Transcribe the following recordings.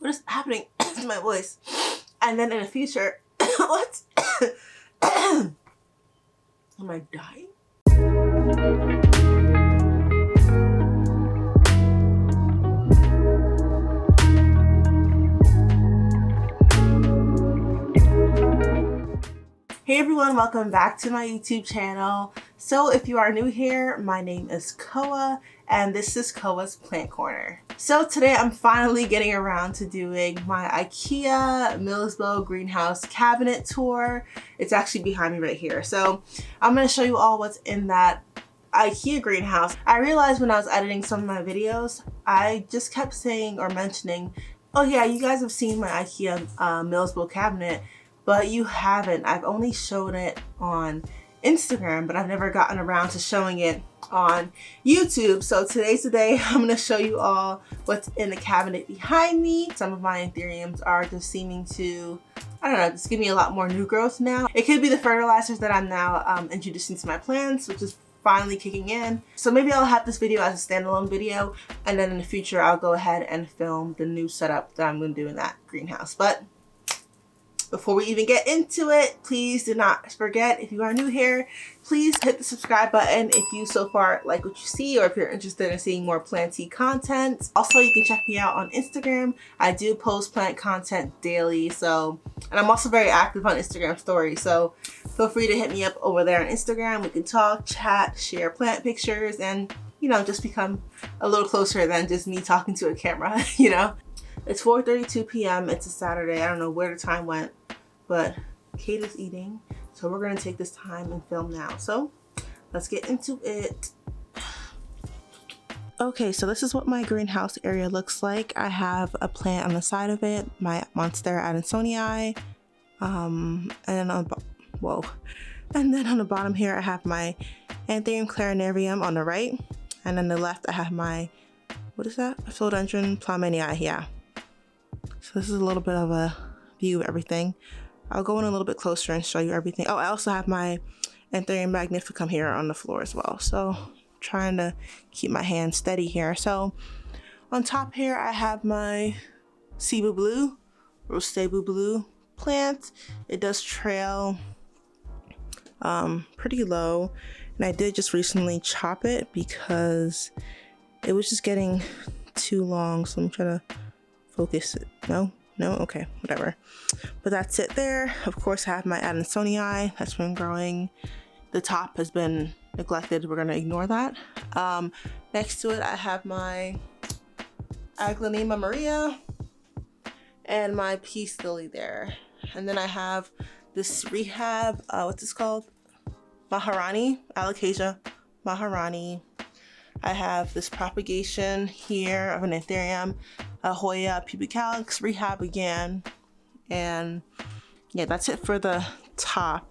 what is happening to my voice? And then in the future, what? Am I dying? Hey everyone, welcome back to my YouTube channel. So if you are new here, my name is Koa and this is Koa's Plant Corner. So today I'm finally getting around to doing my Ikea Milsbo Greenhouse cabinet tour. It's actually behind me right here. So I'm going to show you all what's in that Ikea greenhouse. I realized when I was editing some of my videos, I just kept saying or mentioning, oh yeah, you guys have seen my Ikea Milsbo cabinet, but you haven't. I've only shown it on Instagram, but I've never gotten around to showing it on YouTube. So today's the day. I'm gonna show you all what's in the cabinet behind me. Some of my Anthuriums are just seeming to, I don't know, just give me a lot more new growth now. It could be the fertilizers that I'm now introducing to my plants, which is finally kicking in. So maybe I'll have this video as a standalone video, and then in the future I'll go ahead and film the new setup that I'm gonna do in that greenhouse. But before we even get into it, please do not forget, if you are new here, please hit the subscribe button if you so far like what you see, or if you're interested in seeing more planty content. Also, you can check me out on Instagram. I do post plant content daily, and I'm also very active on Instagram stories, so feel free to hit me up over there on Instagram. We can talk, chat, share plant pictures, and you know, just become a little closer than just me talking to a camera, you know? It's 4:32 p.m. It's a Saturday. I don't know where the time went, but Kate is eating. So we're gonna take this time and film now. So let's get into it. Okay, so this is what my greenhouse area looks like. I have a plant on the side of it, my Monstera Adansonii. And then on the bottom here, I have my Anthurium clarinarium on the right. And on the left, I have my, what is that? A Philodendron Plowmanii, yeah. So this is a little bit of a view of everything. I'll go in a little bit closer and show you everything. Oh, I also have my Anthurium magnificum here on the floor as well. So trying to keep my hand steady here. So on top here, I have my Cebu Blue, Rosebu Blue plant. It does trail pretty low. And I did just recently chop it because it was just getting too long. So I'm trying to focus it. No, okay, whatever. But that's it there. Of course, I have my Adansonii that's been growing. The top has been neglected. We're gonna ignore that. Next to it, I have my Aglaonema Maria and my peace lily there. And then I have this rehab, what's this called? Maharani, Alocasia Maharani. I have this propagation here of an Anthurium, a Hoya pubicalis rehab again. And yeah, that's it for the top.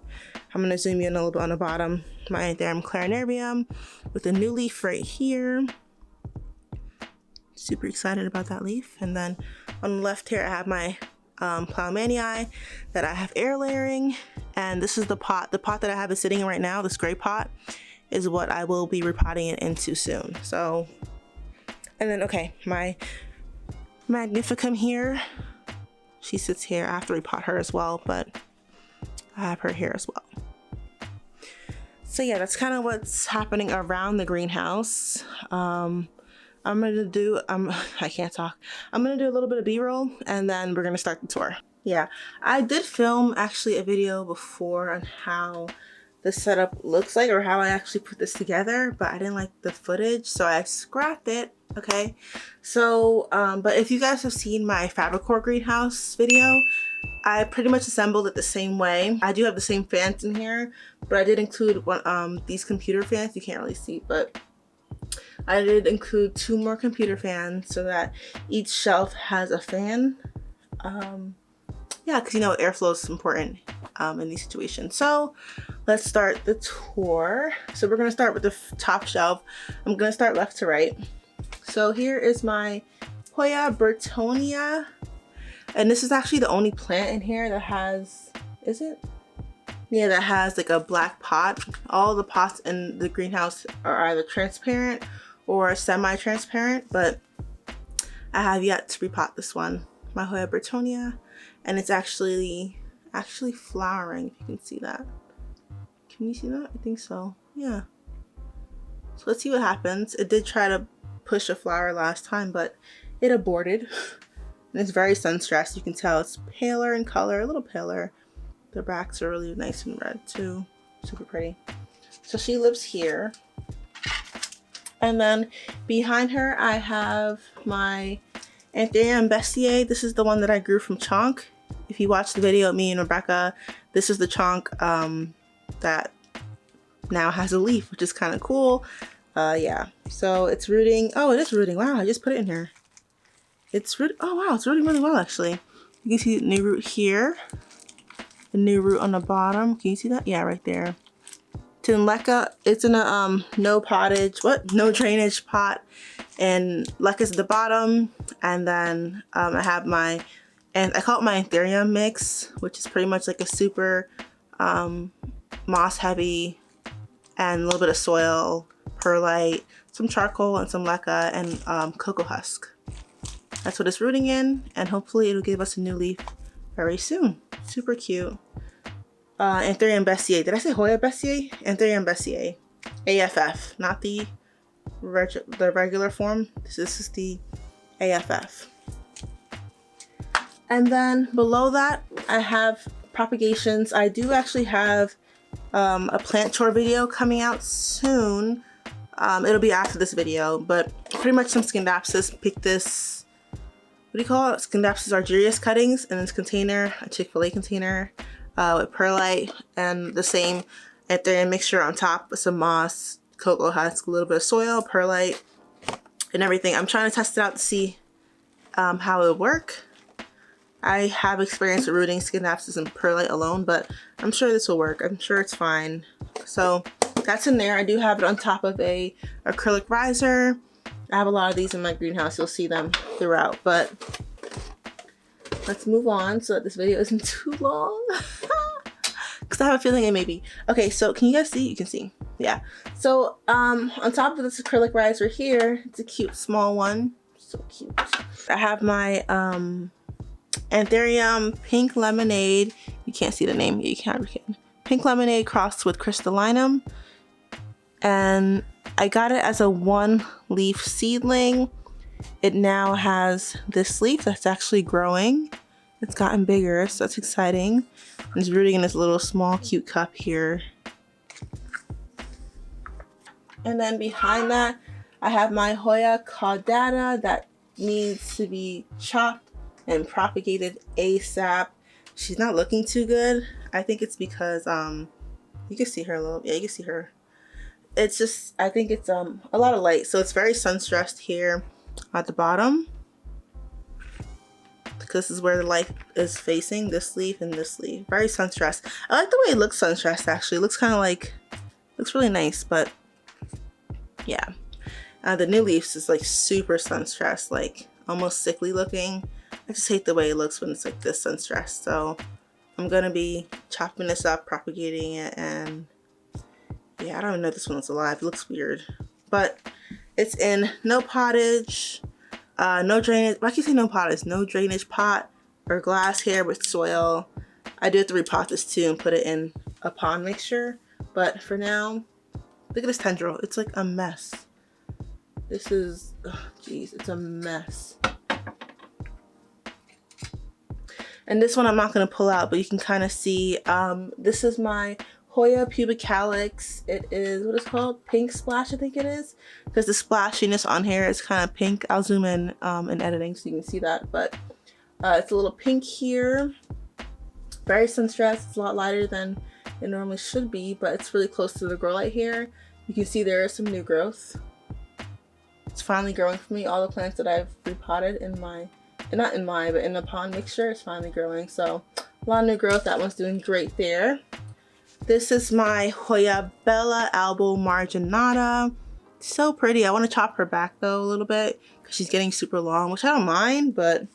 I'm gonna zoom in a little bit on the bottom. My Anthurium clarinarium with a new leaf right here. Super excited about that leaf. And then on the left here, I have my Plowmanii that I have air layering. And this is the pot that I have is sitting in right now, this gray pot, is what I will be repotting it into soon. So, and then, okay, my magnificum here, she sits here. I have to repot her as well, but I have her here as well. So yeah, that's kind of what's happening around the greenhouse. I'm gonna do, I can't talk. I'm gonna do a little bit of B-roll and then we're gonna start the tour. Yeah, I did film actually a video before on how the setup looks like, or how I actually put this together, but I didn't like the footage, so I scrapped it. Okay, so but if you guys have seen my Fabrikor Greenhouse video, I pretty much assembled it the same way. I do have the same fans in here, but I did include one, these computer fans. You can't really see, but I did include 2 more computer fans so that each shelf has a fan. Yeah, because you know airflow is important in these situations. So let's start the tour. So we're gonna start with the top shelf. I'm gonna start left to right. So here is my Hoya Bertonia, and this is actually the only plant in here that has, is it? Yeah, that has like a black pot. All the pots in the greenhouse are either transparent or semi-transparent, but I have yet to repot this one. my Hoya Britonia, and it's actually flowering, if you can see that. Can you see that? I think so. Yeah. So let's see what happens. It did try to push a flower last time, but it aborted. And it's very sun stressed. You can tell it's paler in color, a little paler. The backs are really nice and red too. Super pretty. So she lives here. And then behind her, I have my Anthurium Bessier. This is the one that I grew from chonk. If you watch the video of me and Rebecca, this is the chonk that now has a leaf, which is kind of cool. Yeah, so it's rooting. Oh, it is rooting. Wow, I just put it in here. It's rooting. Oh wow, it's rooting really well actually. You can see the new root here, the new root on the bottom. Can you see that? Yeah, right there. Leca, it's in a no drainage pot, and Leca's at the bottom. And then I have my, and I call it my Anthurium mix, which is pretty much like a super moss heavy and a little bit of soil, perlite, some charcoal, and some Leca, and cocoa husk. That's what it's rooting in, and hopefully it'll give us a new leaf very soon. Super cute. Anthurium Bessier. Did I say Hoya Bessier? Anthurium Bessier. AFF, not the regular form. This is the AFF. And then below that, I have propagations. I do actually have a plant tour video coming out soon. It'll be after this video, but pretty much some Scindapsus pictus, what do you call it? Scindapsus argyrius cuttings in this container, a Chick-fil-A container, with perlite and the same Anthurium mixture on top with some moss, cocoa husk, a little bit of soil, perlite, and everything. I'm trying to test it out to see how it would work. I have experience with rooting Scindapsus and perlite alone, but I'm sure this will work. I'm sure it's fine. So that's in there. I do have it on top of a acrylic riser. I have a lot of these in my greenhouse. You'll see them throughout, but let's move on so that this video isn't too long. Because I have a feeling it may be. Okay, so can you guys see? You can see. Yeah. So on top of this acrylic riser here, it's a cute small one. So cute. I have my Anthurium Pink Lemonade. You can't see the name. You can't. Pink Lemonade crossed with Crystallinum. And I got it as a 1-leaf seedling. It now has this leaf that's actually growing. It's gotten bigger, so that's exciting. It's rooting in this little small cute cup here. And then behind that, I have my Hoya caudata that needs to be chopped and propagated ASAP. She's not looking too good. I think it's because you can see her a little. Yeah, you can see her. It's just, I think it's a lot of light, so it's very sun stressed here at the bottom, because this is where the light is facing, this leaf and this leaf. Very sun stressed. I like the way it looks sun stressed actually. It looks kind of like, looks really nice, but yeah. The new leaves is like super sun stressed, like almost sickly looking. I just hate the way it looks when it's like this sun stressed. So I'm gonna be chopping this up, propagating it, and yeah, I don't even know if this one's alive. It looks weird, but it's in no pottage, no drainage. Why can you say no pottage? No drainage pot or glass here with soil. I do have to repot this too and put it in a pond mixture. But for now, look at this tendril. It's like a mess. This is, oh, geez, it's a mess. And this one I'm not gonna pull out, but you can kind of see. This is my Hoya pubicalyx. It is, what is it called? Pink splash, I think it is. Because the splashiness on here is kind of pink. I'll zoom in editing so you can see that. But it's a little pink here. Very sun stressed. It's a lot lighter than it normally should be, but it's really close to the grow light here. You can see there is some new growth. It's finally growing for me. All the plants that I've repotted in my, not in my, but in the pond mixture is finally growing. So a lot of new growth. That one's doing great there. This is my Hoya Bella Albo Marginata. So pretty. I want to chop her back though a little bit because she's getting super long, which I don't mind, but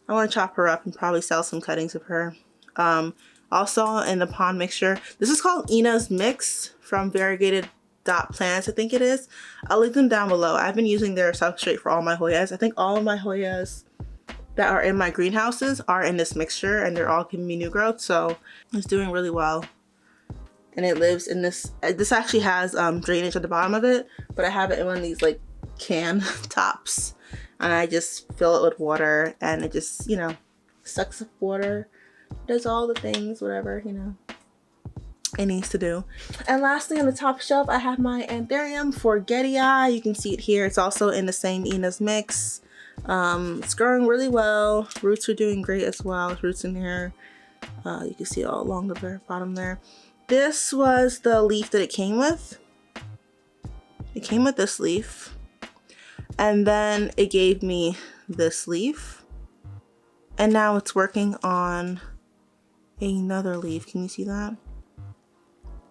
I want to chop her up and probably sell some cuttings of her. Also in the pond mixture, this is called Ina's Mix from Variegated Plants, I think it is. I'll link them down below. I've been using their substrate for all my Hoyas. I think all of my Hoyas that are in my greenhouses are in this mixture, and they're all giving me new growth, so it's doing really well. And it lives in this actually has drainage at the bottom of it, but I have it in one of these like can tops, and I just fill it with water, and it just, you know, sucks up water, does all the things, whatever, you know, it needs to do. And lastly, on the top shelf, I have my Anthurium forgetii. You can see it here. It's also in the same Ina's mix. It's growing really well. Roots are doing great as well. Roots in here. You can see it all along the bottom there. This was the leaf that it came with. It came with this leaf. And then it gave me this leaf. And now it's working on another leaf. Can you see that?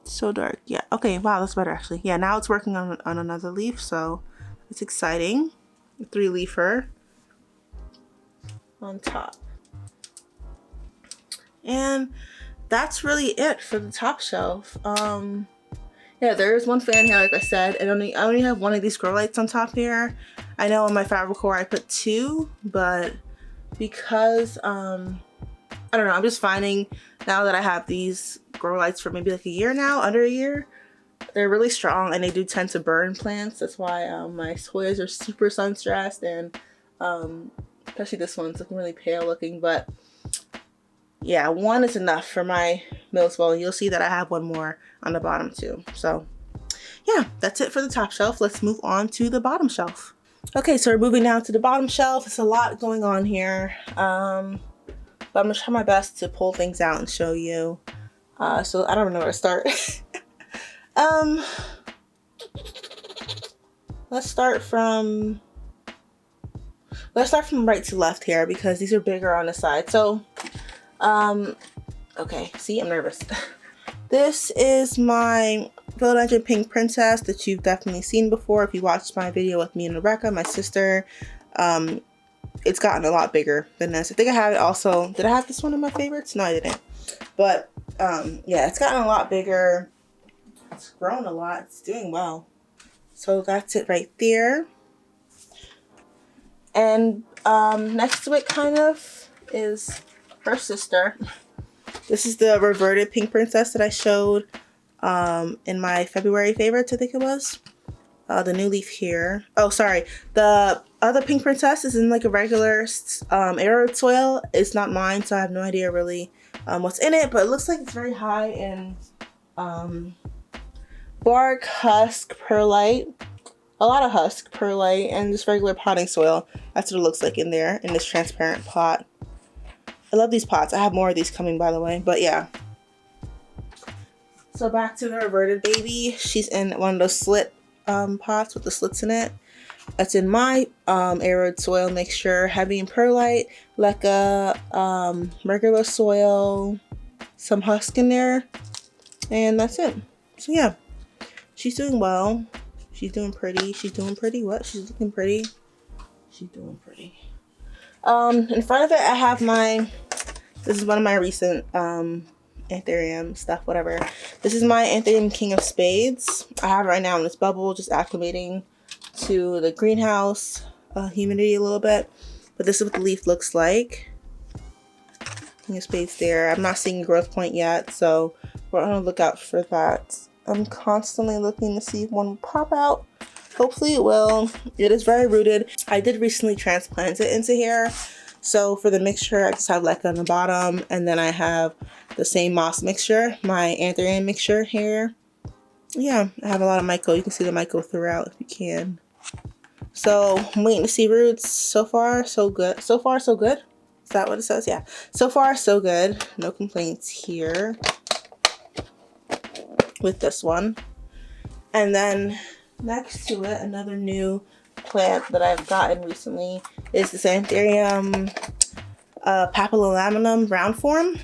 So dark. Yeah. Okay. Wow, that's better actually. Yeah, now it's working on another leaf, so it's exciting. A 3-leafer on top. And that's really it for the top shelf. Yeah, there is one fan here, like I said, and I only have one of these grow lights on top here. I know on my Fabrikor I put 2, but because I don't know, I'm just finding now that I have these grow lights for maybe like a year now, under a year, they're really strong, and they do tend to burn plants. That's why my Hoyas are super sun stressed, and especially this one's looking really pale looking, but yeah, 1 is enough for my Milsbo. You'll see that I have one more on the bottom too. So yeah, that's it for the top shelf. Let's move on to the bottom shelf. Okay, so we're moving now to the bottom shelf. There's a lot going on here. But I'm gonna try my best to pull things out and show you. So I don't know where to start. Let's start from right to left here, because these are bigger on the side. So okay, see, I'm nervous. This is my Philodendron Pink Princess that you've definitely seen before if you watched my video with me and Rebecca, my sister. It's gotten a lot bigger than this. I think I have it also. Did I have this one in my favorites? No, I didn't. But yeah, it's gotten a lot bigger. It's grown a lot. It's doing well. So that's it right there. And next to it kind of is her sister. This is the reverted Pink Princess that I showed in my February favorites, I think it was. The new leaf here. Oh, sorry. The other Pink Princess is in like a regular arid soil. It's not mine, so I have no idea really what's in it, but it looks like it's very high in bark, husk, perlite. A lot of husk, perlite, and just regular potting soil. That's what it looks like in there, in this transparent pot. I love these pots. I have more of these coming, by the way, but yeah. So back to the reverted baby. She's in one of those slit pots with the slits in it. That's in my arid soil mixture, heavy in perlite, leca, regular soil, some husk in there, and that's it. So yeah, she's doing well. She's doing pretty. She's doing pretty. What? She's looking pretty. She's doing pretty. In front of it, I have this is one of my recent Anthurium stuff, whatever. This is my Anthurium King of Spades. I have it right now in this bubble, just acclimating to the greenhouse humidity a little bit. But this is what the leaf looks like. King of Spades there. I'm not seeing a growth point yet, so we're on the lookout for that. I'm constantly looking to see if one will pop out. Hopefully it will. It is very rooted. I did recently transplant it into here. So for the mixture, I just have leca on the bottom, and then I have the same moss mixture, my Anthurium mixture here. Yeah, I have a lot of myco. You can see the myco throughout if you can. So I'm waiting to see roots. So far, so good. So far, so good. Is that what it says? Yeah. So far, so good. No complaints here with this one. And then next to it, another new plant that I've gotten recently is this Anthurium papillonaminum round form.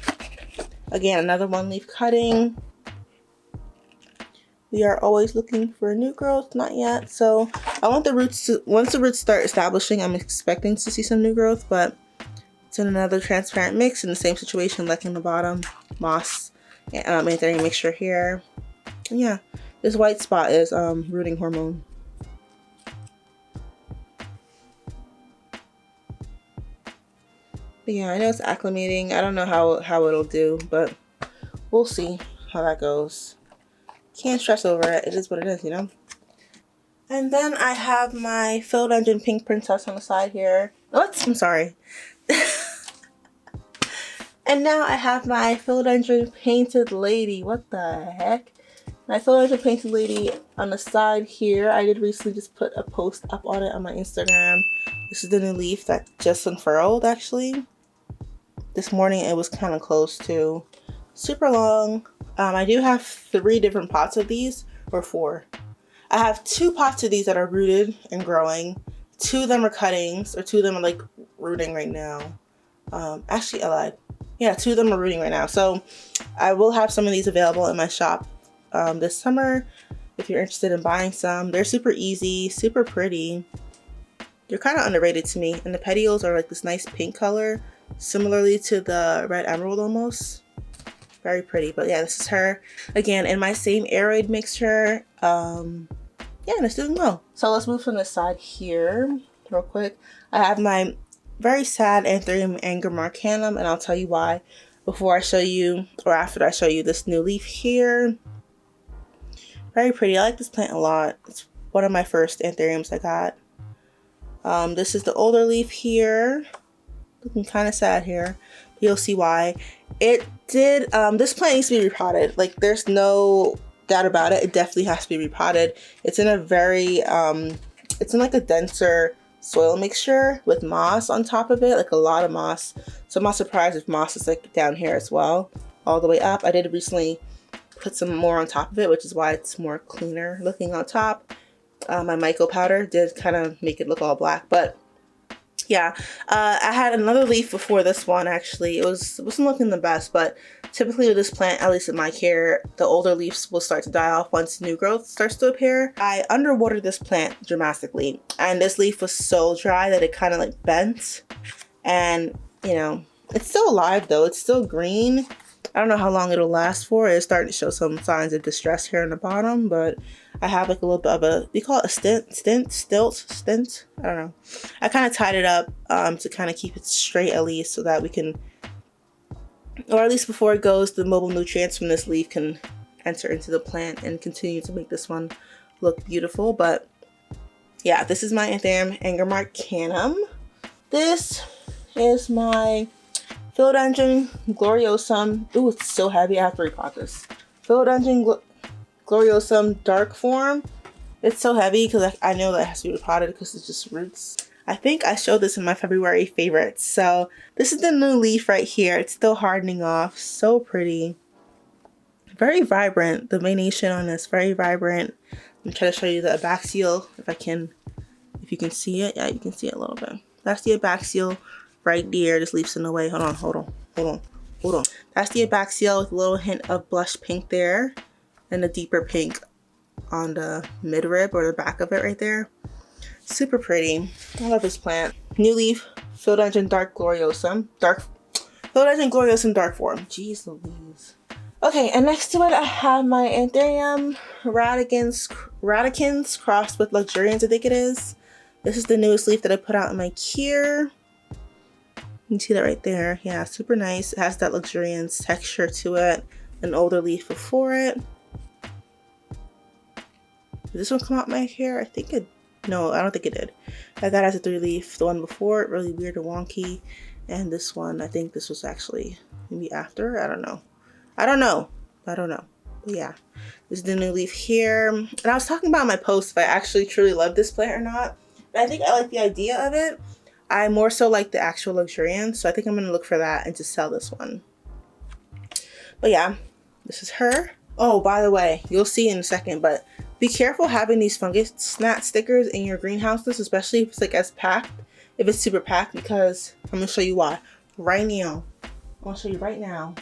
Again, another one leaf cutting. We are always looking for new growth, not yet. So I want the roots to, once the roots start establishing, I'm expecting to see some new growth, but it's in another transparent mix in the same situation, like in the bottom, moss, Anthurium mixture here. And yeah, this white spot is rooting hormone. But yeah, I know it's acclimating. I don't know how it'll do, but we'll see how that goes. Can't stress over it. It is what it is, you know? And then I have my Philodendron Pink Princess on the side here. Oops, I'm sorry. And now I have my Philodendron Painted Lady. What the heck? My Philodendron Painted Lady on the side here. I did recently just put a post up on it on my Instagram. This is the new leaf that just unfurled, actually. This morning it was kind of close to. Super long. I do have 3 different pots of these, or 4. I have 2 pots of these that are rooted and growing. 2 of them are cuttings, or 2 of them are like rooting right now. Actually, I lied. Yeah, 2 of them are rooting right now. So I will have some of these available in my shop this summer if you're interested in buying some. They're super easy, super pretty. They're kind of underrated to me. And the petioles are like this nice pink color, similarly to the red emerald almost. Very pretty. But yeah, this is her. Again, in my same aeroid mixture. Yeah, and it's doing well. So let's move from the side here real quick. I have my very sad Anthurium Anger Marcanum, and I'll tell you why before I show you, or after I show you this new leaf here. Very pretty. I like this plant a lot. It's one of my first Anthuriums I got. This is the older leaf here. Looking kind of sad here. You'll see why. It did, this plant needs to be repotted. Like, there's no doubt about it. It definitely has to be repotted. It's in a very, it's in like a denser soil mixture with moss on top of it, like a lot of moss. So I'm not surprised if moss is like down here as well, all the way up. I did recently put some more on top of it, which is why it's more cleaner looking on top. My myco powder did kind of make it look all black, but yeah, I had another leaf before this one. Actually, it wasn't looking the best, but typically with this plant, at least in my care, the older leaves will start to die off once new growth starts to appear. I underwatered this plant dramatically, and this leaf was so dry that it kind of like bent. And you know, it's still alive though. It's still green. I don't know how long it'll last for. It's starting to show some signs of distress here on the bottom, but I have like a little bit of a, we call it a stint. I don't know. I kind of tied it up to kind of keep it straight at least, so that we can, or at least before it goes, the mobile nutrients from this leaf can enter into the plant and continue to make this one look beautiful. But yeah, this is my Anthurium Anger Marcanum. This is my Philodendron Gloriosum. Ooh, it's so heavy. I have to repot this. Philodendron Gloriosum Dark Form. It's so heavy because I know that it has to be repotted because it's just roots. I think I showed this in my February favorites. So this is the new leaf right here. It's still hardening off. So pretty. Very vibrant. The venation on this, very vibrant. I'm trying to show you the abaxial if you can see it. Yeah, you can see it a little bit. That's the abaxial right there. This leaf's in the way. Hold on. That's the abaxial with a little hint of blush pink there, and a deeper pink on the midrib or the back of it right there. Super pretty. I love this plant. New leaf, Philodendron Gloriosum Dark Form. Jeez Louise. Okay, and next to it I have my Anthurium Radicans crossed with Luxurians, I think it is. This is the newest leaf that I put out in my care. You can see that right there. Yeah, super nice. It has that luxuriance texture to it. An older leaf before it. Did this one come out my hair? I think it, no, I don't think it did. That has a 3 leaf. The one before it, really weird and wonky. And this one, I think this was actually maybe after. I don't know. But yeah, this is the new leaf here. And I was talking about in my post if I actually truly love this plant or not. But I think I like the idea of it. I more so like the actual luxuriance, so I think I'm going to look for that and just sell this one. But yeah, this is her. Oh, by the way, you'll see in a second, but be careful having these fungus gnat stickers in your greenhouses, especially if it's like as packed, if it's super packed, because I'm going to show you why right now. I'll show you right now.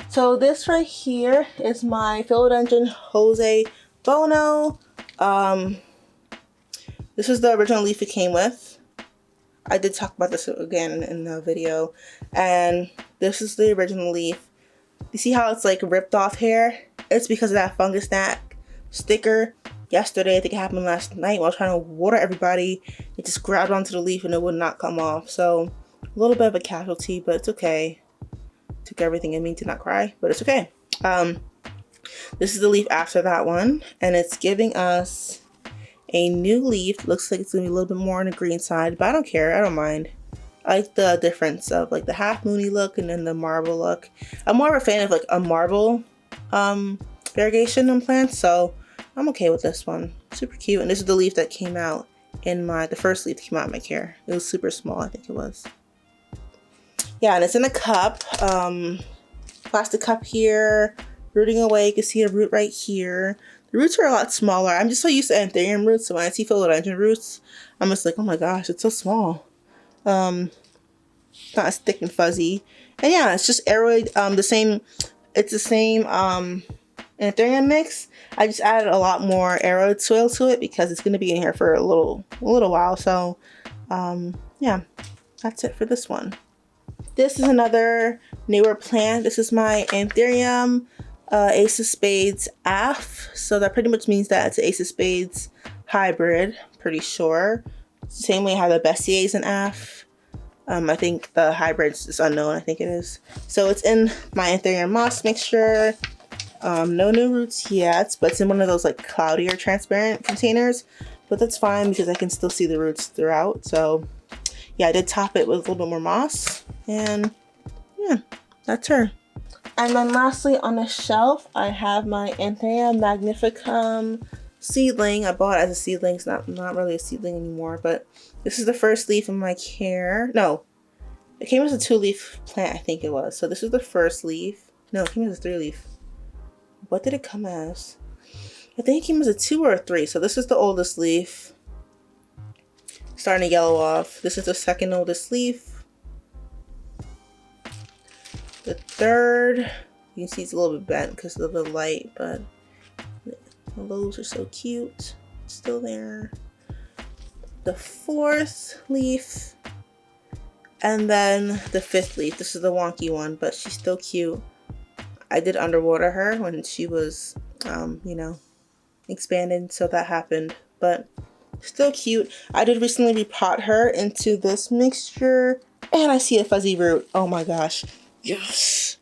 So this right here is my Philodendron Jose Bono. This is the original leaf it came with. I did talk about this again in the video, and this is the original leaf. You see how it's like ripped off here? It's because of that fungus gnat sticker. Yesterday, I think it happened last night while I was trying to water everybody. It just grabbed onto the leaf and it would not come off. So A little bit of a casualty, but it's okay. Took everything in me to not cry, but it's okay. This is the leaf after that one, and it's giving us a new leaf. Looks like it's gonna be a little bit more on the green side, but I don't care. I don't mind. I like the difference of like the half moony look and then the marble look. I'm more of a fan of like a marble variegation on plants, so I'm okay with this one. Super cute. And this is the leaf that came out in the first leaf that came out in my care. It was super small, I think it was. Yeah, and it's in a cup. Plastic cup here. Rooting away. You can see a root right here. The roots are a lot smaller. I'm just so used to Anthurium roots, so when I see Philodendron roots, I'm just like, oh my gosh, it's so small. Not as thick and fuzzy. And yeah, it's just aeroid, it's the same Anthurium mix. I just added a lot more aeroid soil to it because it's going to be in here for a little while. So yeah, that's it for this one. This is another newer plant. This is my Anthurium Ace of Spades AF. So that pretty much means that it's an Ace of Spades hybrid, pretty sure. Same way I have the Bessier is an AF. I think the hybrids is unknown, I think it is. So it's in my Anthurium moss mixture. No new roots yet, but it's in one of those like cloudier transparent containers. But that's fine because I can still see the roots throughout. So yeah, I did top it with a little bit more moss. And yeah, that's her. And then lastly on the shelf, I have my Anthurium magnificum seedling. I bought it as a seedling. It's not really a seedling anymore, but this is the first leaf in my care. No, it came as a 2-leaf plant, I think it was. So this is the first leaf. No, it came as a 3-leaf. What did it come as? I think it came as a 2 or a 3. So this is the oldest leaf. Starting to yellow off. This is the second oldest leaf. The third, you can see it's a little bit bent because of the light, but the lobes are so cute. It's still there. The 4th leaf, and then the 5th leaf. This is the wonky one, but she's still cute. I did underwater her when she was, you know, expanded, so that happened, but still cute. I did recently repot her into this mixture, and I see a fuzzy root. Oh my gosh. Yes.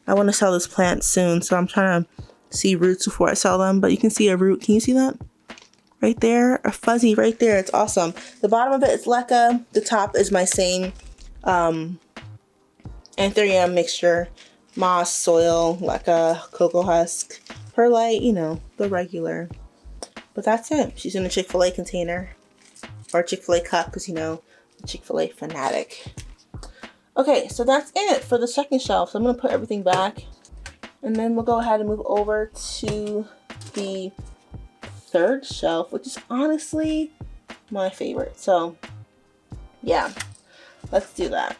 I want to sell this plant soon, so I'm trying to see roots before I sell them, but you can see a root. Can you see that? Right there, a fuzzy right there. It's awesome. The bottom of it is leca. The top is my same Anthurium mixture. Moss, soil, leca, cocoa husk, perlite, you know, the regular. But that's it. She's in a Chick-fil-A container. Or Chick-fil-A cup, because, you know, Chick-fil-A fanatic. Okay, so that's it for the second shelf. So I'm going to put everything back. And then we'll go ahead and move over to the third shelf, which is honestly my favorite. So yeah, let's do that.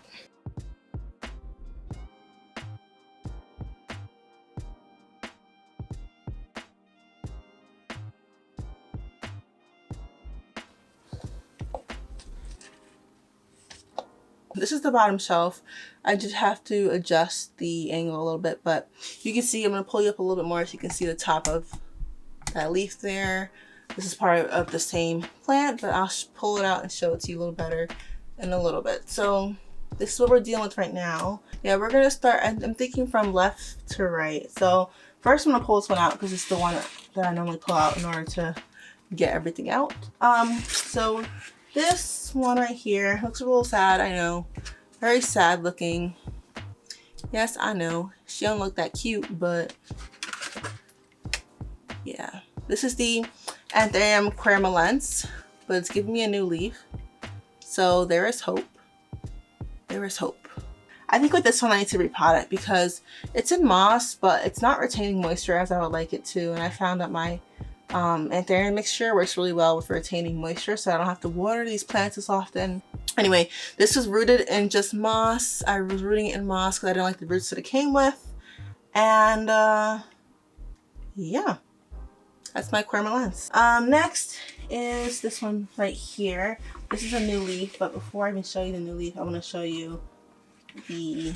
This is the bottom shelf. I just have to adjust the angle a little bit, but you can see, I'm going to pull you up a little bit more so you can see the top of that leaf there. This is part of the same plant, but I'll pull it out and show it to you a little better in a little bit. So this is what we're dealing with right now. Yeah, we're going to start, I'm thinking from left to right. So first I'm going to pull this one out because it's the one that I normally pull out in order to get everything out. So this one right here looks a little sad, I know. Very sad looking. Yes, I know. She don't look that cute, but yeah. This is the Anthurium Querulence, but it's giving me a new leaf. So there is hope. There is hope. I think with this one I need to repot it because it's in moss, but it's not retaining moisture as I would like it to. And I found that my Anthurium mixture works really well with retaining moisture, so I don't have to water these plants as often. Anyway, this was rooted in just moss. I was rooting it in moss because I didn't like the roots that it came with. And yeah, that's my Querulence. Next is this one right here. This is a new leaf, but before I even show you the new leaf, I want to show you the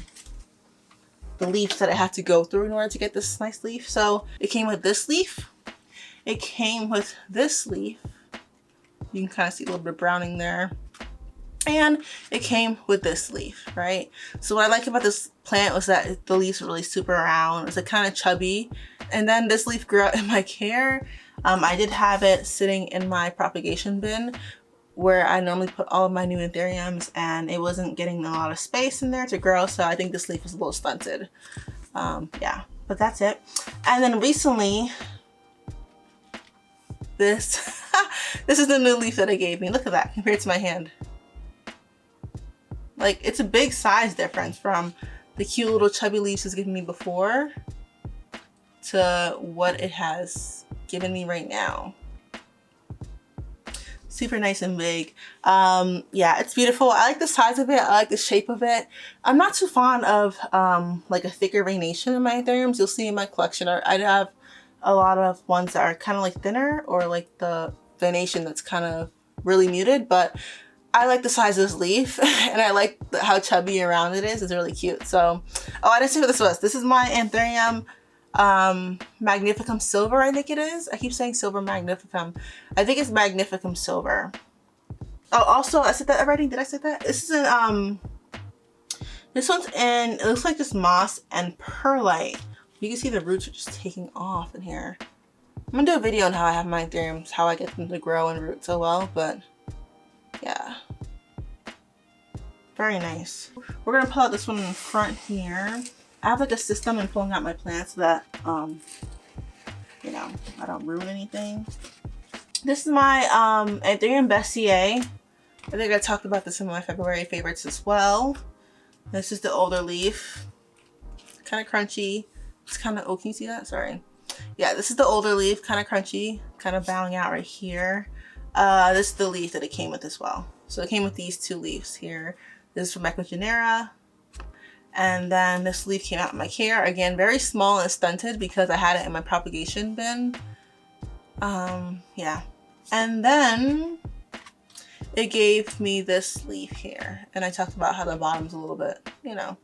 leaves that I had to go through in order to get this nice leaf. So it came with this leaf. It came with this leaf. You can kind of see a little bit of browning there. And it came with this leaf, right? So what I like about this plant was that the leaves were really super round. It's like kind of chubby. And then this leaf grew out in my care. I did have it sitting in my propagation bin where I normally put all of my new Anthuriums, and it wasn't getting a lot of space in there to grow. So I think this leaf was a little stunted. Yeah, but that's it. And then recently, this is the new leaf that it gave me. Look at that compared to my hand. Like, it's a big size difference from the cute little chubby leaves it's given me before to what it has given me right now. Super nice and big. Yeah, it's beautiful. I like the size of it. I like the shape of it. I'm not too fond of like a thicker veination in my Anthuriums. You'll see in my collection, I have a lot of ones that are kind of like thinner, or like the veination that's kind of really muted, but I like the size of this leaf and I like how chubby and round it is. It's really cute. So, oh, I didn't see what this was. This is my Anthurium Magnificum Silver, I think it is. I keep saying Silver Magnificum. I think it's Magnificum Silver. Oh, also, I said that already. Did I say that? This is in, this one's in, it looks like just moss and perlite. You can see the roots are just taking off in here. I'm gonna do a video on how I have my Anthuriums, how I get them to grow and root so well, but yeah, very nice. We're gonna pull out this one in the front here. I have like a system in pulling out my plants so that you know, I don't ruin anything. This is my Anthurium Bessier. I think I talked about this in my February favorites as well. This is the older leaf, kind of crunchy. It's kind of, oh, can you see that? Sorry. Yeah, this is the older leaf, kind of crunchy, kind of bowing out right here. This is the leaf that it came with as well. So it came with these two leaves here. This is from Ecuagenera. And then this leaf came out in my care. Again, very small and stunted because I had it in my propagation bin. Yeah. And then it gave me this leaf here. And I talked about how the bottom's a little bit, you know,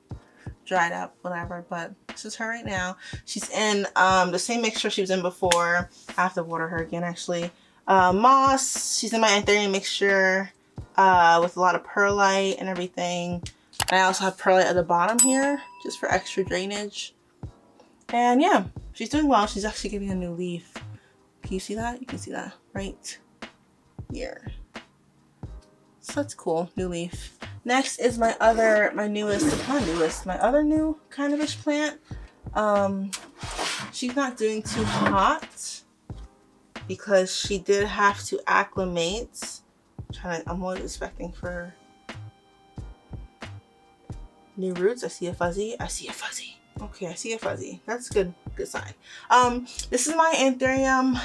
dried up, whatever. But this is her right now. She's in the same mixture she was in before. I have to water her again, actually. Moss. She's in my Anthurium mixture with a lot of perlite and everything. And I also have perlite at the bottom here just for extra drainage. And yeah, she's doing well. She's actually giving a new leaf. Can you see that? You can see that right here. So that's cool. New leaf. Next is my other, my other new kind of ish plant. She's not doing too hot because she did have to acclimate. I'm always expecting for new roots. I see a fuzzy. I see a fuzzy. Okay, I see a fuzzy. That's good. Good sign. This is my Anthurium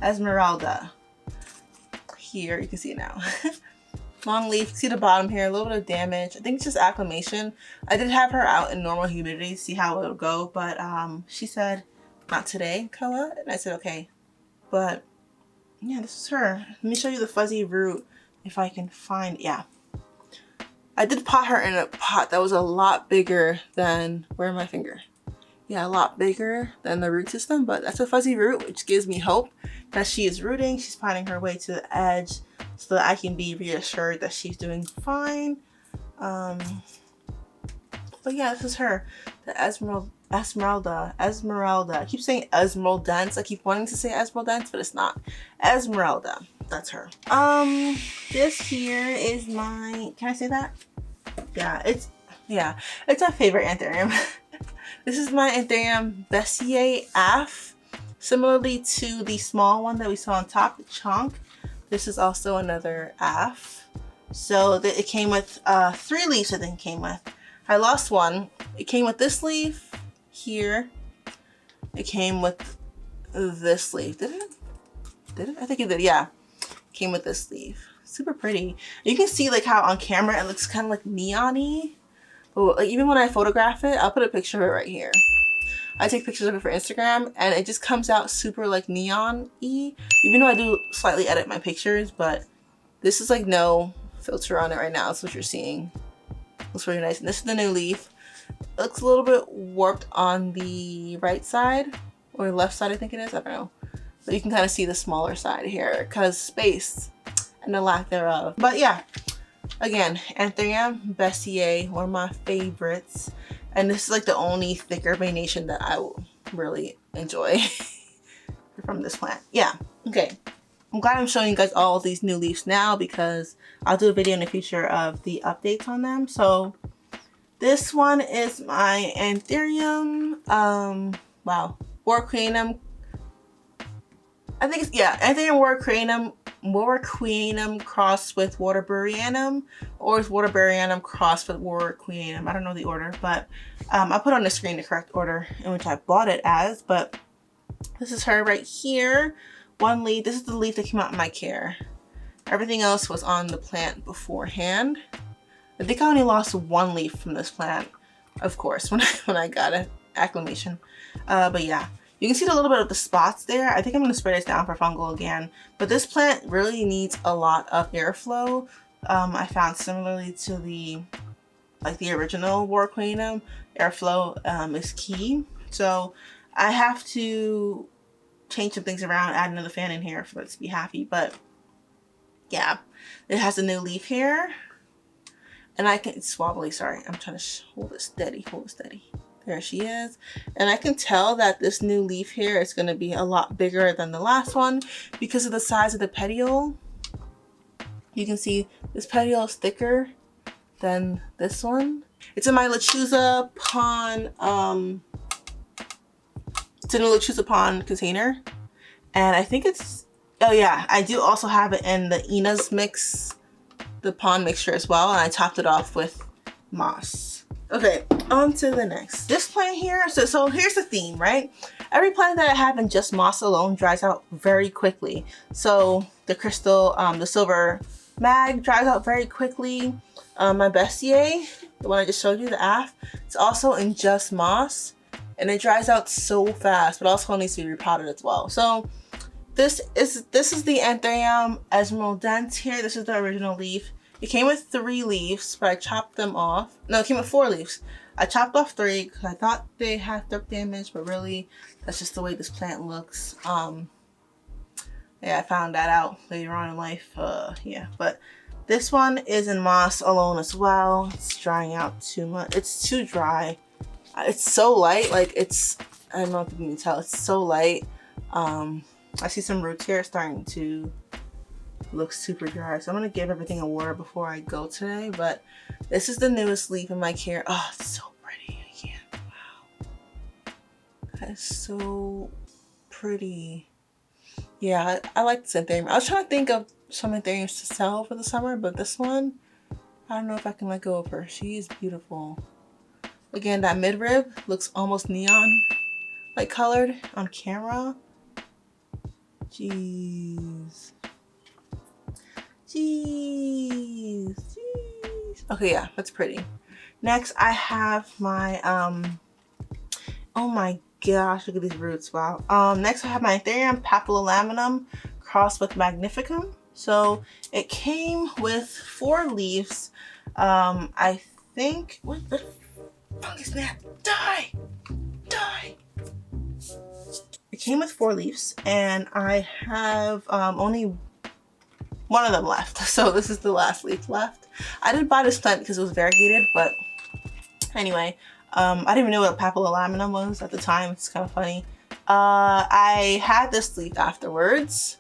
Esmeralda. Here, you can see it now. Long leaf. See the bottom here, a little bit of damage. I think it's just acclimation. I did have her out in normal humidity to see how it would go, but she said, not today, Koa. And I said, okay. But yeah, this is her. Let me show you the fuzzy root if I can find, yeah. I did pot her in a pot that was a lot bigger than, where my finger? Yeah, a lot bigger than the root system, but that's a fuzzy root, which gives me hope that she is rooting. She's finding her way to the edge so that I can be reassured that she's doing fine. But yeah, this is her, the Esmeralda. I keep saying Esmeraldance. I keep wanting to say Esmeraldance, but it's not. Esmeralda. That's her. This here is my, can I say that? Yeah, it's my favorite Anthurium. This is my Anthurium Bessier Af. Similarly to the small one that we saw on top, the chunk. This is also another Af. So it came with 3 leaves, I think it came with. I lost one. It came with this leaf here. It came with this leaf. Did it? Did it? I think it did, yeah. It came with this leaf. Super pretty. You can see like how on camera it looks kind of like neon-y. But like, even when I photograph it, I'll put a picture of it right here. I take pictures of it for Instagram and it just comes out super like neon-y. Even though I do slightly edit my pictures, but this is like no filter on it right now. That's what you're seeing. Looks really nice. And this is the new leaf. It looks a little bit warped on the right side or left side, I think it is. I don't know. But you can kind of see the smaller side here because space. and the lack thereof. But yeah, again, Anthurium Bessier, one of my favorites. And this is like the only thicker venation that I will really enjoy from this plant. Yeah, okay. I'm glad I'm showing you guys all these new leaves now because I'll do a video in the future of the updates on them. So this one is my Anthurium, wow, Warqueanum. I think it's, yeah, Anthurium Warqueanum crossed with Waterburyanum, or it's Waterburyanum crossed with Warqueanum. I don't know the order, but I'll put on the screen the correct order in which I bought it as. But this is her right here. One leaf. This is the leaf that came out in my care. Everything else was on the plant beforehand. I think I only lost one leaf from this plant, of course, when I got it, acclimation. But yeah. You can see a little bit of the spots there. I think I'm going to spray this down for fungal again. But this plant really needs a lot of airflow. I found similarly to the original Warqueanum, airflow is key. So I have to change some things around, add another fan in here for it to be happy. But yeah, it has a new leaf here. And I can, it's wobbly, sorry. I'm trying to hold it steady, hold it steady. There she is. And I can tell that this new leaf here is going to be a lot bigger than the last one because of the size of the petiole. You can see this petiole is thicker than this one. It's in my Lechuza Pond, it's in a Lechuza Pond container. And I think it's, oh yeah, I do also have it in the Ina's mix, the pond mixture as well. And I topped it off with moss. Okay, on to the next. This plant here, so here's the theme, right? Every plant that I have in just moss alone dries out very quickly. So the crystal, the silver mag dries out very quickly. My Bessier, the one I just showed you, the AF, it's also in just moss and it dries out so fast, but also needs to be repotted as well. So this is the Anthurium Esmeraldens here. This is the original leaf. It came with 3 leaves, but I chopped them off. No, it came with 4 leaves. I chopped off 3 because I thought they had thrip damage, but really, that's just the way this plant looks. Yeah, I found that out later on in life. Yeah, but this one is in moss alone as well. It's drying out too much. It's too dry. It's so light, like it's, I don't know if you can tell, it's so light. I see some roots here starting to looks super dry, so I'm gonna give everything a water before I go today. But this is the newest leaf in my care. Oh, it's so pretty. I can't, wow, that is so pretty. Yeah, I like this Anthurium. I was trying to think of some Anthuriums to sell for the summer, but this one, I don't know if I can let go of her. She is beautiful. Again, that midrib looks almost neon like colored on camera. Jeez. Okay, yeah, that's pretty. Next, I have my, oh my gosh, look at these roots, wow. Next I have my Anthurium Papillolaminum crossed with Magnificum. So it came with 4 leaves. I think, what the fuck is that? Die! It came with 4 leaves, and I have only one of them left. So this is the last leaf left. I didn't buy this plant because it was variegated, but anyway, I didn't even know what Papillolaminum was at the time. It's kind of funny. I had this leaf afterwards.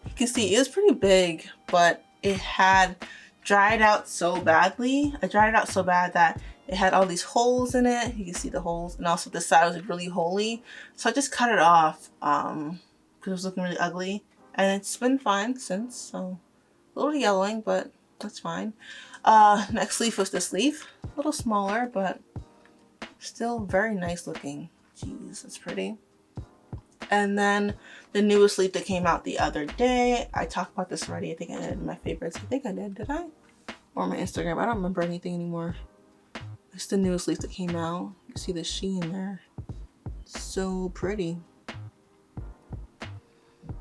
You can see it was pretty big, but it had dried out so badly. It dried out so bad that it had all these holes in it. You can see the holes, and also the side was really holy. So I just cut it off because it was looking really ugly. And it's been fine since, so a little yellowing, but that's fine. Next leaf was this leaf. A little smaller, but still very nice looking. Jeez, that's pretty. And then the newest leaf that came out the other day. I talked about this already. I think I did in my favorites. I think I did I? Or my Instagram. I don't remember anything anymore. It's the newest leaf that came out. You see the sheen there. So pretty.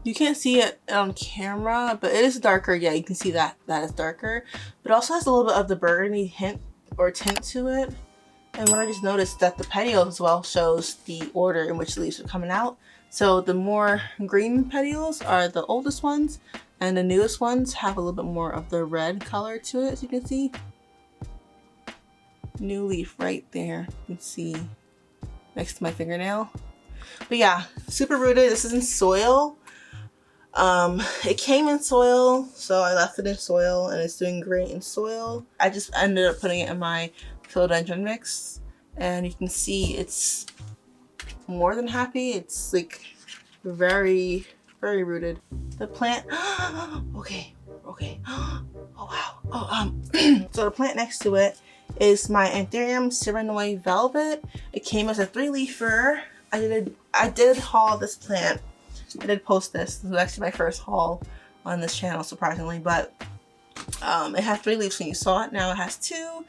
You can't see it on camera, but it is darker. Yeah, you can see that is darker. But it also has a little bit of the burgundy hint or tint to it. And what I just noticed that the petiole as well shows the order in which the leaves are coming out. So the more green petioles are the oldest ones, and the newest ones have a little bit more of the red color to it, as you can see. New leaf right there, you can see next to my fingernail. But yeah, super rooted. This is in soil. It came in soil, so I left it in soil, and it's doing great in soil. I just ended up putting it in my philodendron mix, and you can see it's more than happy. It's like very, very rooted. The plant, okay. Oh wow. So the plant next to it is my Anthurium Sirenoi Velvet. It came as a 3-leafer. I did haul this plant. I did post this. This was actually my first haul on this channel, surprisingly, but it had 3 leaves when you saw it. Now it has 2.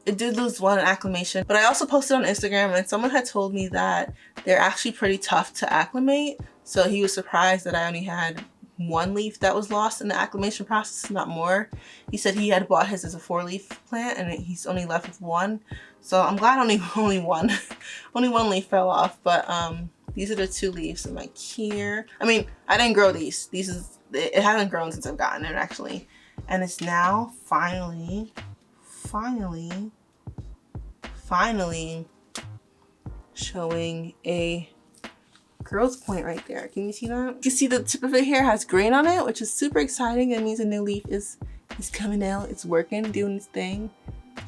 It did lose 1 in acclimation, but I also posted on Instagram, and someone had told me that they're actually pretty tough to acclimate. So he was surprised that I only had 1 leaf that was lost in the acclimation process, not more. He said he had bought his as a 4-leaf plant, and he's only left with 1. So I'm glad only one only 1 leaf fell off. But these are the 2 leaves in my here. I mean, I didn't grow these. It hasn't grown since I've gotten it, actually, and it's now finally showing a growth point right there. Can you see that? You can see the tip of it here has green on it, which is super exciting. That means a new leaf is coming out. It's working, doing its thing.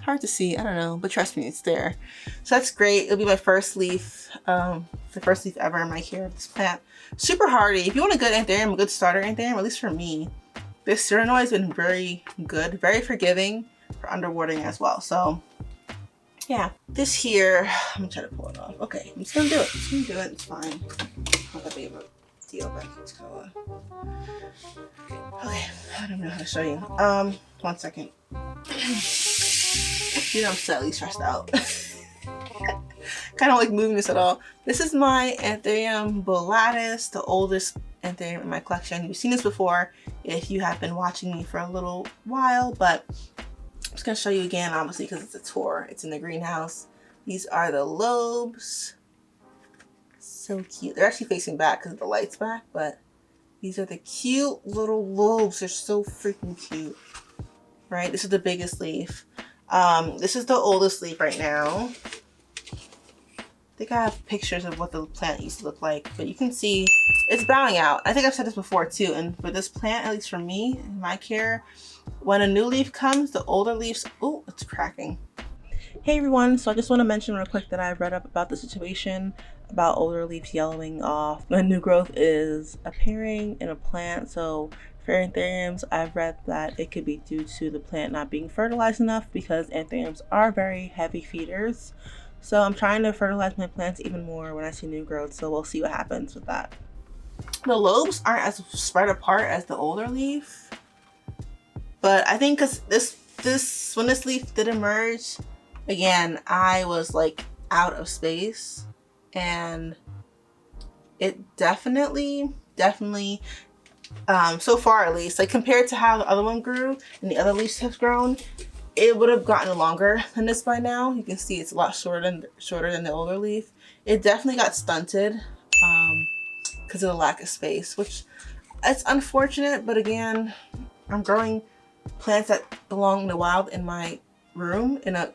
Hard to see, I don't know, but trust me, it's there. So that's great. It'll be my first leaf, the first leaf ever in my care of this plant. Super hardy. If you want a good Anthurium, a good starter Anthurium, at least for me, this Sirenoi has been very good, very forgiving for underwatering as well. So yeah, this here, I'm gonna try to pull it off. Okay, I'm just gonna do it. It's fine. Not that big of a deal, but it's going. Okay, I don't know how to show you. 1 second. You know, I'm slightly stressed out. Kind of like moving this at all. This is my Anthurium Bolatus, the oldest Anthurium in my collection. You've seen this before if you have been watching me for a little while, but I'm just gonna show you again, obviously, because it's a tour. It's in the greenhouse. These are the lobes. So cute. They're actually facing back because the light's back, but these are the cute little lobes. They're so freaking cute. Right? This is the biggest leaf. This is the oldest leaf right now. I think I have pictures of what the plant used to look like, but you can see it's bowing out. I think I've said this before too, and for this plant, at least for me, in my care, when a new leaf comes, the older leaves, oh, it's cracking. Hey everyone, so I just want to mention real quick that I've read up about the situation about older leaves yellowing off when new growth is appearing in a plant. So for Anthuriums, I've read that it could be due to the plant not being fertilized enough, because Anthuriums are very heavy feeders. So I'm trying to fertilize my plants even more when I see new growth, so we'll see what happens with that. The lobes aren't as spread apart as the older leaf, but I think because when this leaf did emerge, again, I was like out of space, and it definitely, so far at least, like compared to how the other one grew and the other leaves have grown, it would have gotten longer than this by now. You can see it's a lot shorter than the older leaf. It definitely got stunted because of the lack of space, which it's unfortunate, but again, I'm growing plants that belong in the wild in my room in a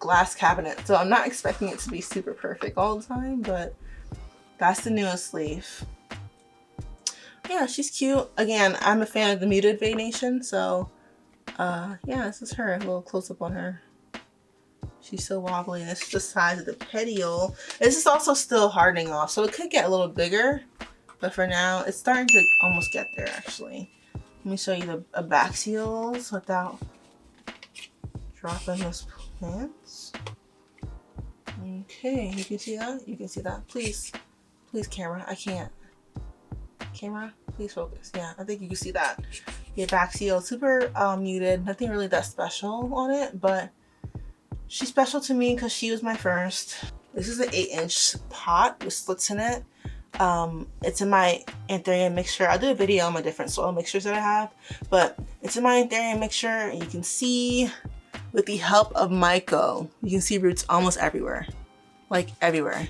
glass cabinet, so I'm not expecting it to be super perfect all the time, but that's the newest leaf. Yeah, she's cute. Again, I'm a fan of the muted venation, so yeah, this is her. A little close up on her. She's so wobbly. This is the size of the petiole. This is also still hardening off, so it could get a little bigger, but for now, it's starting to almost get there, actually. Let me show you the abaxials without dropping those plants. Okay, you can see that? You can see that? Please, camera. I can't. Camera, please focus. Yeah, I think you can see that. The abaxial, super muted. Nothing really that special on it, but she's special to me because she was my first. This is an 8-inch pot with slits in it. It's in my Anthurium mixture. I'll do a video on my different soil mixtures that I have, but it's in my Anthurium mixture, and you can see with the help of Myco, you can see roots almost everywhere, like everywhere.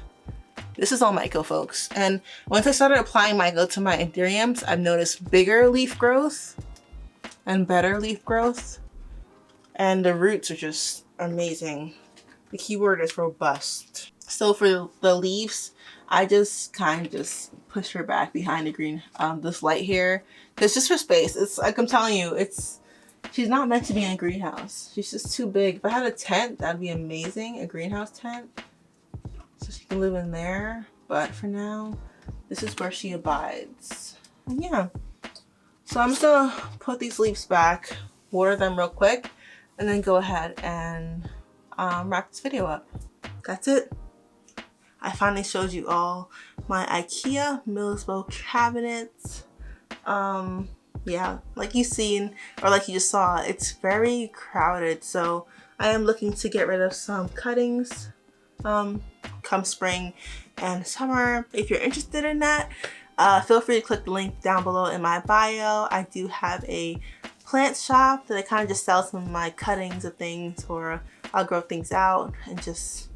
This is all Myco, folks. And once I started applying Myco to my Anthuriums, I've noticed bigger leaf growth and better leaf growth. And the roots are just amazing. The keyword is robust. So for the leaves, I just kind of just push her back behind the green, this light here. It's just for space. It's like I'm telling you, she's not meant to be in a greenhouse. She's just too big. If I had a tent, that'd be amazing. A greenhouse tent. So she can live in there. But for now, this is where she abides. And yeah. So I'm just gonna put these leaves back, water them real quick, and then go ahead and wrap this video up. That's it. I finally showed you all my Ikea Milsbo cabinets. Yeah, like you've seen, or like you just saw, it's very crowded. So I am looking to get rid of some cuttings come spring and summer. If you're interested in that, feel free to click the link down below in my bio. I do have a plant shop that I kind of just sell some of my cuttings of things, or I'll grow things out and just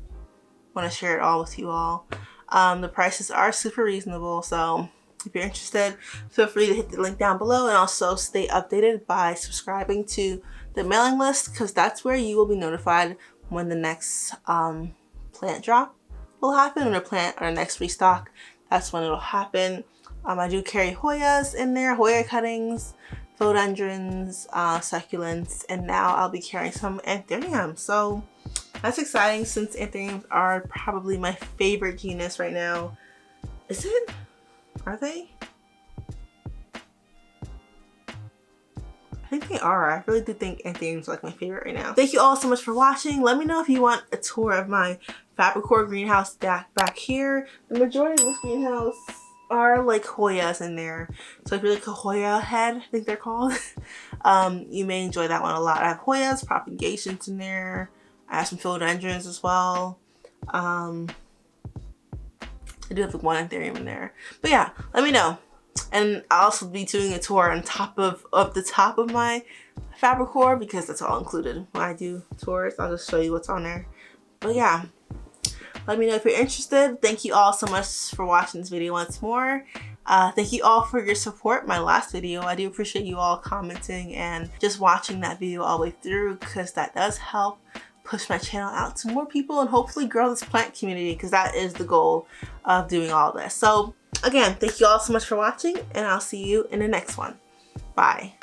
want to share it all with you all. The prices are super reasonable, so if you're interested, feel free to hit the link down below, and also stay updated by subscribing to the mailing list, because that's where you will be notified when the next plant drop will happen, or the next restock. That's when it'll happen. I do carry Hoyas in there, Hoya cuttings, Philodendrons, succulents, and now I'll be carrying some Anthuriums. So that's exciting, since Anthuriums are probably my favorite genus right now. Is it? Are they? I think they are. I really do think Anthuriums are like my favorite right now. Thank you all so much for watching. Let me know if you want a tour of my Fabrikor Greenhouse back here. The majority of this greenhouse are like Hoyas in there. So if you're like a Hoya head, I think they're called, you may enjoy that one a lot. I have Hoyas, propagations in there. I have some Philodendrons as well. I do have like one Anthurium in there. But yeah, let me know. And I'll also be doing a tour on top of the top of my Fabrikor, because that's all included when I do tours. I'll just show you what's on there. But yeah, let me know if you're interested. Thank you all so much for watching this video once more. Thank you all for your support. My last video, I do appreciate you all commenting and just watching that video all the way through, because that does help push my channel out to more people and hopefully grow this plant community, because that is the goal of doing all this. So again, thank you all so much for watching, and I'll see you in the next one. Bye.